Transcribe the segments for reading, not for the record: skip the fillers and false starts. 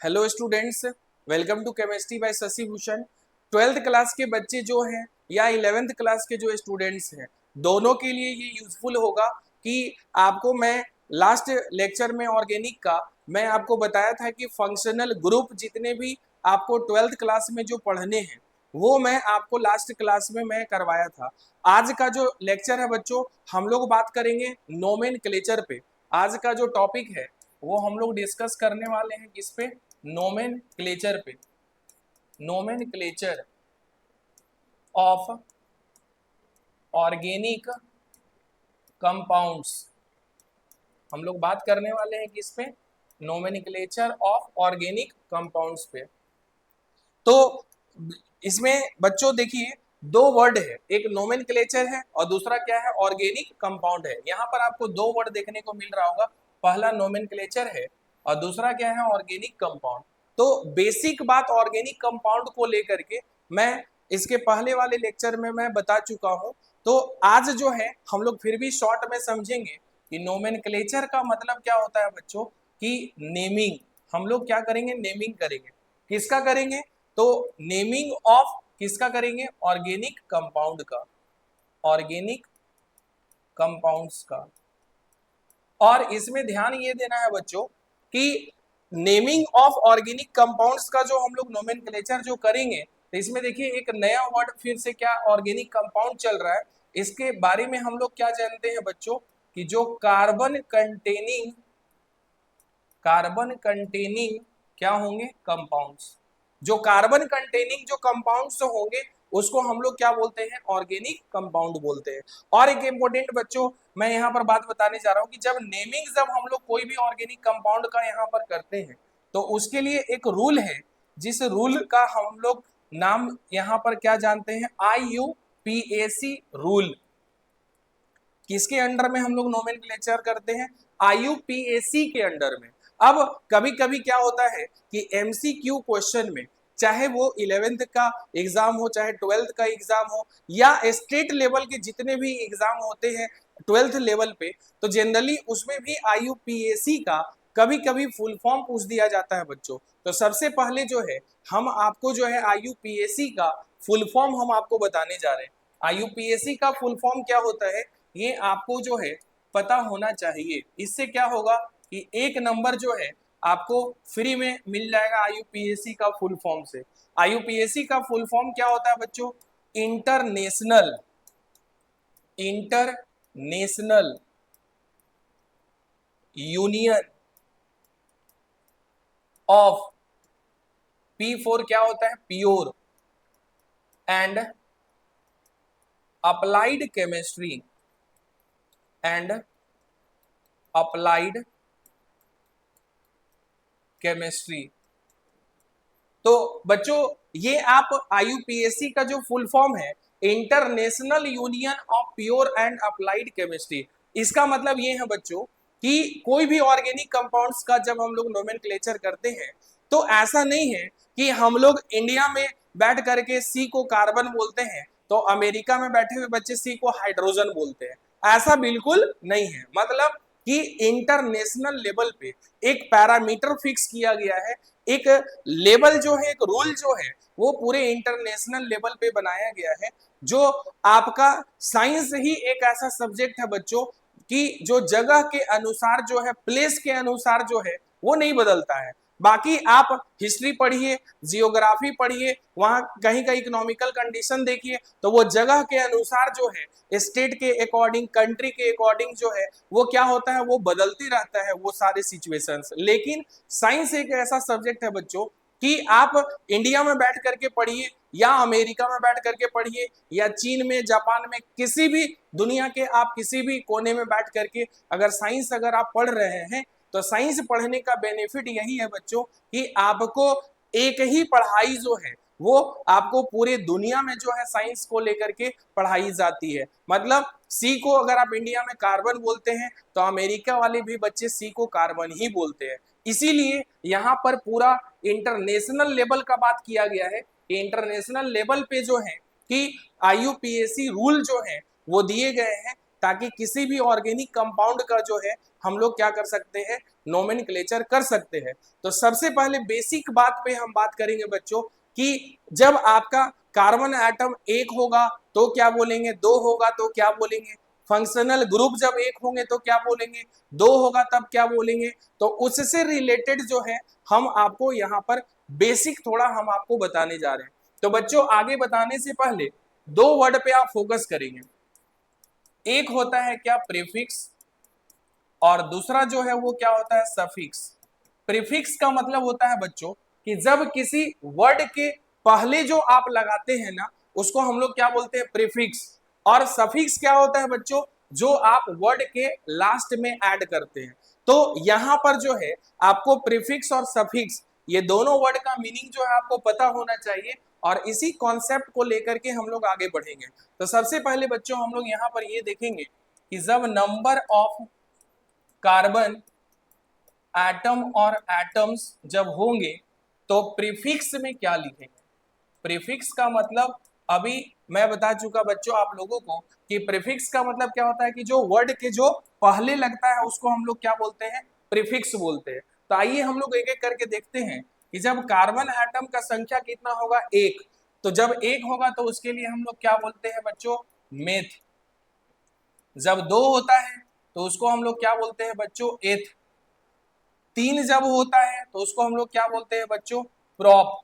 Hello students, welcome to chemistry by Shashi Bhushan. 12th class के बच्चे जो हैं या 11th क्लास के जो स्टूडेंट्स हैं, दोनों के लिए ये यूजफुल होगा कि आपको मैं लास्ट लेक्चर में ऑर्गेनिक का मैं आपको बताया था कि फंक्शनल ग्रुप जितने भी आपको 12th क्लास में जो पढ़ने हैं वो मैं आपको लास्ट क्लास में मैं करवाया था। आज का जो लेक्चर है बच्चों, हम लोग बात करेंगे नोमेनक्लेचर पे। आज का जो टॉपिक है वो हम लोग डिस्कस करने वाले हैं किस पे? नोमेनक्लेचर पे। नोमेनक्लेचर ऑफ ऑर्गेनिक कंपाउंड्स हम लोग बात करने वाले हैं किस पे? नोमेनक्लेचर ऑफ ऑर्गेनिक कंपाउंड्स पे। तो इसमें बच्चों देखिए, दो वर्ड है, एक नोमेनक्लेचर है और दूसरा क्या है? ऑर्गेनिक कंपाउंड है। यहाँ पर आपको दो वर्ड देखने को मिल रहा होगा, पहला नोमेनक्लेचर है और दूसरा क्या है? Organic compound. तो बेसिक बात ऑर्गेनिक कंपाउंड को लेकर के मैं इसके पहले वाले लेक्चर में मैं बता चुका हूं। तो आज जो है हम लोग फिर भी शॉर्ट में समझेंगे कि नोमेनक्लेचर का मतलब क्या होता है बच्चों, कि नेमिंग। हम लोग क्या करेंगे? नेमिंग करेंगे। किसका करेंगे? तो नेमिंग ऑफ किसका करेंगे? ऑर्गेनिक कंपाउंड का, ऑर्गेनिक कंपाउंड्स का। और इसमें ध्यान ये देना है बच्चों कि नेमिंग ऑफ ऑर्गेनिक कंपाउंड्स का जो हम लोग नोमेनक्लेचर जो करेंगे, तो इसमें देखिए एक नया वर्ड फिर से क्या ऑर्गेनिक कंपाउंड चल रहा है। इसके बारे में हम लोग क्या जानते हैं बच्चों, कि जो कार्बन कंटेनिंग क्या होंगे? कंपाउंड्स। जो कार्बन कंटेनिंग जो कंपाउंड्स होंगे उसको हम लोग क्या बोलते हैं? ऑर्गेनिक कंपाउंड बोलते हैं। और एक इंपॉर्टेंट बच्चों मैं यहाँ पर बात बताने जा रहा हूँ कि जब हम लोग कोई भी ऑर्गेनिक कंपाउंड का यहाँ पर करते हैं तो उसके लिए एक रूल है, जिस रूल का हम लोग नाम यहाँ पर क्या जानते हैं? IUPAC rule. किसके अंडर में हम लोग नोमेनक्लेचर करते हैं? IUPAC के अंडर में। अब कभी कभी क्या होता है कि MCQ क्वेश्चन में, चाहे वो 11th का एग्जाम हो, चाहे 12th का एग्जाम हो, या स्टेट लेवल के जितने भी एग्जाम होते हैं 12th लेवल पे, तो जनरली उसमें भी IUPAC का कभी कभी फुल फॉर्म पूछ दिया जाता है बच्चों। तो सबसे पहले जो है हम आपको जो है IUPAC का फुल फॉर्म हम आपको बताने जा रहे हैं। IUPAC का फुल फॉर्म क्या होता है ये आपको जो है पता होना चाहिए। इससे क्या होगा कि एक नंबर जो है आपको फ्री में मिल जाएगा IUPAC का फुल फॉर्म से। IUPAC का फुल फॉर्म क्या होता है बच्चों? इंटरनेशनल यूनियन ऑफ, P4 क्या होता है? Pure and applied chemistry and applied chemistry. तो बच्चों ये आप IUPAC का जो फुल फॉर्म है, international union of pure and applied chemistry, इसका मतलब ये है बच्चों कि कोई भी ऑर्गेनिक कंपाउंड्स का जब हम लोग नोमेनक्लेचर करते हैं तो ऐसा नहीं है कि हम लोग इंडिया में बैठ करके C को कार्बन बोलते हैं तो अमेरिका में बैठे हुए बच्चे C को हाइड्रोजन बोलते हैं। ऐसा बिल्कुल नहीं है। मतलब कि इंटरनेशनल लेवल पे एक पैरामीटर फिक्स किया गया है, एक लेवल जो है, एक रूल जो है वो पूरे इंटरनेशनल लेवल पे बनाया गया है। जो आपका साइंस ही एक ऐसा सब्जेक्ट है बच्चों कि जो जगह के अनुसार जो है, प्लेस के अनुसार जो है वो नहीं बदलता है। बाकी आप हिस्ट्री पढ़िए, जियोग्राफी पढ़िए, वहां कहीं का इकोनॉमिकल कंडीशन देखिए, तो वो जगह के अनुसार जो है, स्टेट के अकॉर्डिंग, कंट्री के अकॉर्डिंग जो है वो क्या होता है? वो बदलती रहता है वो सारे सिचुएशंस। लेकिन साइंस एक ऐसा सब्जेक्ट है बच्चों कि आप इंडिया में बैठ करके पढ़िए या अमेरिका में बैठ करके पढ़िए या चीन में, जापान में, किसी भी दुनिया के आप किसी भी कोने में बैठ करके अगर साइंस अगर आप पढ़ रहे हैं तो साइंस पढ़ने का बेनिफिट यही है बच्चों कि आपको एक ही पढ़ाई जो है वो आपको पूरे दुनिया में जो है साइंस को लेकर के पढ़ाई जाती है। मतलब सी को अगर आप इंडिया में कार्बन बोलते हैं तो अमेरिका वाले भी बच्चे सी को कार्बन ही बोलते हैं। इसीलिए यहाँ पर पूरा इंटरनेशनल लेवल का बात किया गया है कि इंटरनेशनल लेवल पे जो है कि IUPAC रूल जो है वो दिए गए हैं ताकि किसी भी ऑर्गेनिक कंपाउंड का जो है हम लोग क्या कर सकते हैं, नोमेनक्लेचर कर सकते हैं। तो सबसे पहले बेसिक बात पे हम बात करेंगे बच्चों कि जब आपका कार्बन एटम एक होगा तो क्या बोलेंगे, दो होगा तो क्या बोलेंगे, फंक्शनल ग्रुप जब एक होंगे तो क्या बोलेंगे, दो होगा तब क्या बोलेंगे। तो उससे रिलेटेड जो है हम आपको यहाँ पर बेसिक थोड़ा हम आपको बताने जा रहे हैं। तो बच्चों आगे बताने से पहले दो वर्ड पे आप फोकस करेंगे। एक होता है क्या, प्रीफिक्स, और दूसरा जो है वो क्या होता है, सफिक्स। प्रीफिक्स का मतलब होता है बच्चों कि जब किसी वर्ड के पहले जो आप लगाते हैं ना उसको हम लोग क्या बोलते हैं, प्रीफिक्स। और सफिक्स क्या होता है बच्चों, जो आप वर्ड के लास्ट में ऐड करते हैं। तो यहां पर जो है आपको प्रीफिक्स और सफिक्स ये दोनों वर्ड का मीनिंग जो है आपको पता होना चाहिए, और इसी कॉन्सेप्ट को लेकर के हम लोग आगे बढ़ेंगे। तो सबसे पहले बच्चों हम लोग यहाँ पर ये देखेंगे कि जब नंबर ऑफ कार्बन एटम और एटम्स जब होंगे तो प्रीफिक्स में क्या लिखेंगे। प्रीफिक्स का मतलब अभी मैं बता चुका बच्चों आप लोगों को कि प्रीफिक्स का मतलब क्या होता है कि जो वर्ड के जो पहले लगता है उसको हम लोग क्या बोलते हैं, प्रीफिक्स बोलते हैं। तो आइए हम लोग एक एक करके देखते हैं कि जब कार्बन एटम का संख्या कितना होगा, एक, तो जब एक होगा तो उसके लिए हम लोग क्या बोलते हैं बच्चों, मेथ। जब दो होता है तो उसको हम लोग क्या बोलते हैं बच्चों, एथ। तीन जब होता है तो उसको हम लोग क्या बोलते हैं बच्चों, प्रॉप।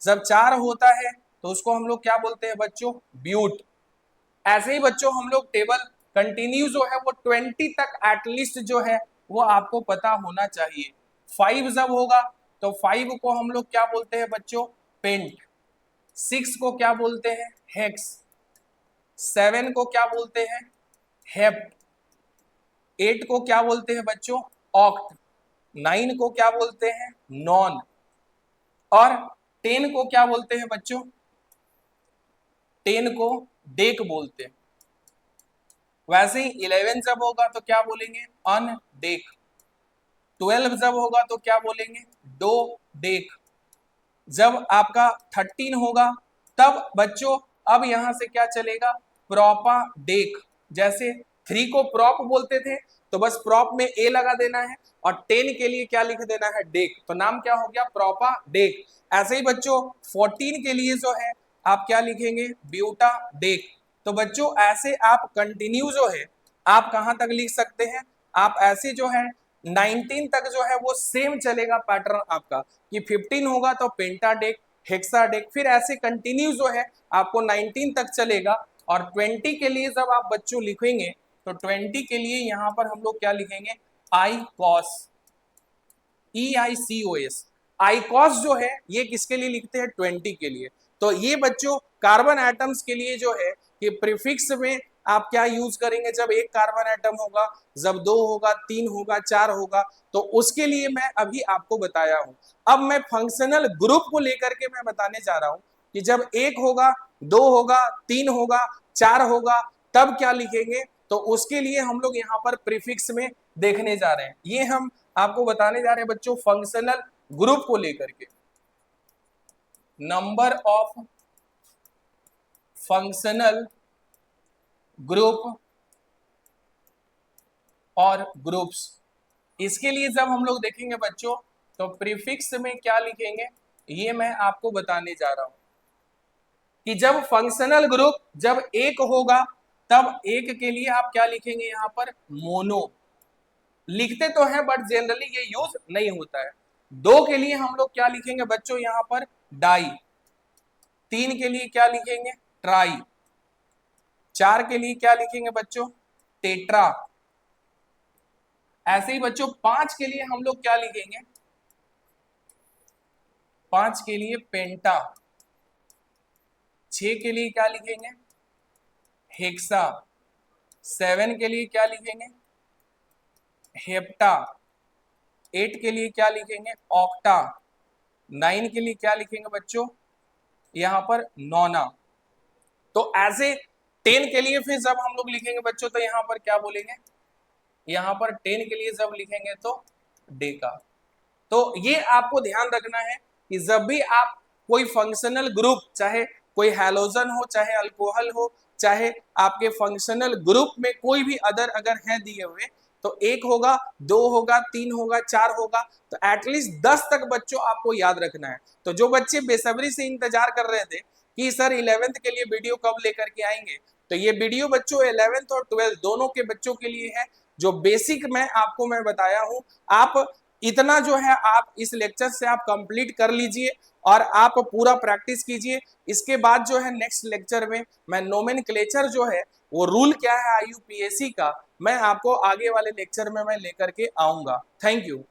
जब चार होता है तो उसको हम लोग क्या बोलते हैं बच्चों, ब्यूट। ऐसे ही बच्चों हम लोग टेबल कंटिन्यू जो है वो 20 तक एटलीस्ट जो है वो आपको पता होना चाहिए। फाइव जब होगा तो फाइव को हम लोग क्या बोलते हैं बच्चों, पेंट। सिक्स को क्या बोलते हैं, हेक्स। सेवन को क्या बोलते हैं, हेप्ट। एट को क्या बोलते हैं बच्चों, ऑक्ट। नाइन को क्या बोलते हैं, नॉन। और 10 को क्या बोलते हैं बच्चों, 10 को डेक बोलते हैं। वैसे ही 11 जब होगा तो क्या बोलेंगे, अन डेक। 12 जब होगा तो क्या बोलेंगे, डो डेक। जब आपका 13 होगा तब बच्चों अब यहां से क्या चलेगा, प्रॉपा डेक। जैसे 3 को प्रॉप बोलते थे तो बस प्रॉप में ए लगा देना है, और 10 के लिए क्या लिख देना है, डेक। तो नाम क्या हो गया, प्रॉपा डेक। ऐसे ही बच्चों 14 के लिए जो है आप क्या लिखेंगे, ब्यूटा डेक। तो बच्चों ऐसे आप कंटिन्यू जो है आप कहां तक लिख सकते हैं, आप ऐसे जो है 19 तक जो है वो सेम चलेगा पैटर्न आपका, कि 15 होगा तो पेंटाडेक, हेक्साडेक, फिर ऐसे कंटिन्यू जो है आपको 19 तक चलेगा। और 20 के लिए जब आप बच्चों लिखेंगे तो 20 के लिए यहां पर हम लोग क्या लिखेंगे, आईकॉस, EICOS। आईकॉस जो है ये किसके लिए लिखते हैं, 20 के लिए। तो ये बच्चों कार्बन एटम्स के लिए जो है कि प्रीफिक्स में आप क्या यूज करेंगे, जब एक कार्बन एटम होगा, जब दो होगा, तीन होगा, चार होगा, तो उसके लिए मैं अभी आपको बताया हूं। अब मैं फंक्शनल ग्रुप को लेकर के मैं बताने जा रहा हूं कि जब एक होगा, दो होगा, तीन होगा, चार होगा, तब क्या लिखेंगे। तो उसके लिए हम लोग यहाँ पर प्रीफिक्स में देखने जा रहे हैं। ये हम आपको बताने जा रहे हैं बच्चों फंक्शनल ग्रुप को लेकर के। नंबर ऑफ फंक्शनल ग्रुप और ग्रुप्स, इसके लिए जब हम लोग देखेंगे बच्चों तो प्रीफिक्स में क्या लिखेंगे, ये मैं आपको बताने जा रहा हूं कि जब फंक्शनल ग्रुप जब एक होगा तब एक के लिए आप क्या लिखेंगे, यहां पर मोनो। लिखते तो हैं बट जनरली ये यूज नहीं होता है। दो के लिए हम लोग क्या लिखेंगे बच्चों, यहां पर डाई। तीन के लिए क्या लिखेंगे, ट्राई। चार के लिए क्या लिखेंगे बच्चों, टेट्रा। ऐसे ही बच्चों पांच के लिए हम लोग क्या लिखेंगे, पांच के लिए पेंटा। छह के लिए क्या लिखेंगे, हेक्सा। सेवन के लिए क्या लिखेंगे, हेप्टा। एट के लिए क्या लिखेंगे, ऑक्टा। नाइन के लिए क्या लिखेंगे बच्चों, यहां पर नोना। तो ऐसे 10 के लिए फिर जब हम लोग लिखेंगे बच्चों तो यहां पर क्या बोलेंगे, यहां पर 10 के लिए जब लिखेंगे तो डेका। तो ये आपको ध्यान रखना है कि जब भी आप कोई फंक्शनल ग्रुप, चाहे कोई हैलोजन हो चाहे अल्कोहल हो, चाहे आपके फंक्शनल ग्रुप में कोई भी अदर अगर हैं दिए हुए, तो 1 होगा, 2 होगा, 3 होगा, 4 होगा, तो एटलीस्ट 10 तक बच्चों आपको याद रखना है। तो जो बच्चे बेसब्री से इंतजार कर रहे थे कि सर 11th के लिए वीडियो कब लेकर के आएंगे, तो ये वीडियो बच्चों 11th और 12th दोनों के बच्चों के लिए है। जो बेसिक मैं बताया हूं, आप इतना जो है आप इस लेक्चर से आप कंप्लीट कर लीजिए और आप पूरा प्रैक्टिस कीजिए। इसके बाद जो है नेक्स्ट लेक्चर में मैं नोमेनक्लेचर जो है वो रूल क्या है आईयूपीएसी का, मैं आपको आगे वाले लेक्चर में मैं लेकर के आऊंगा। Thank you.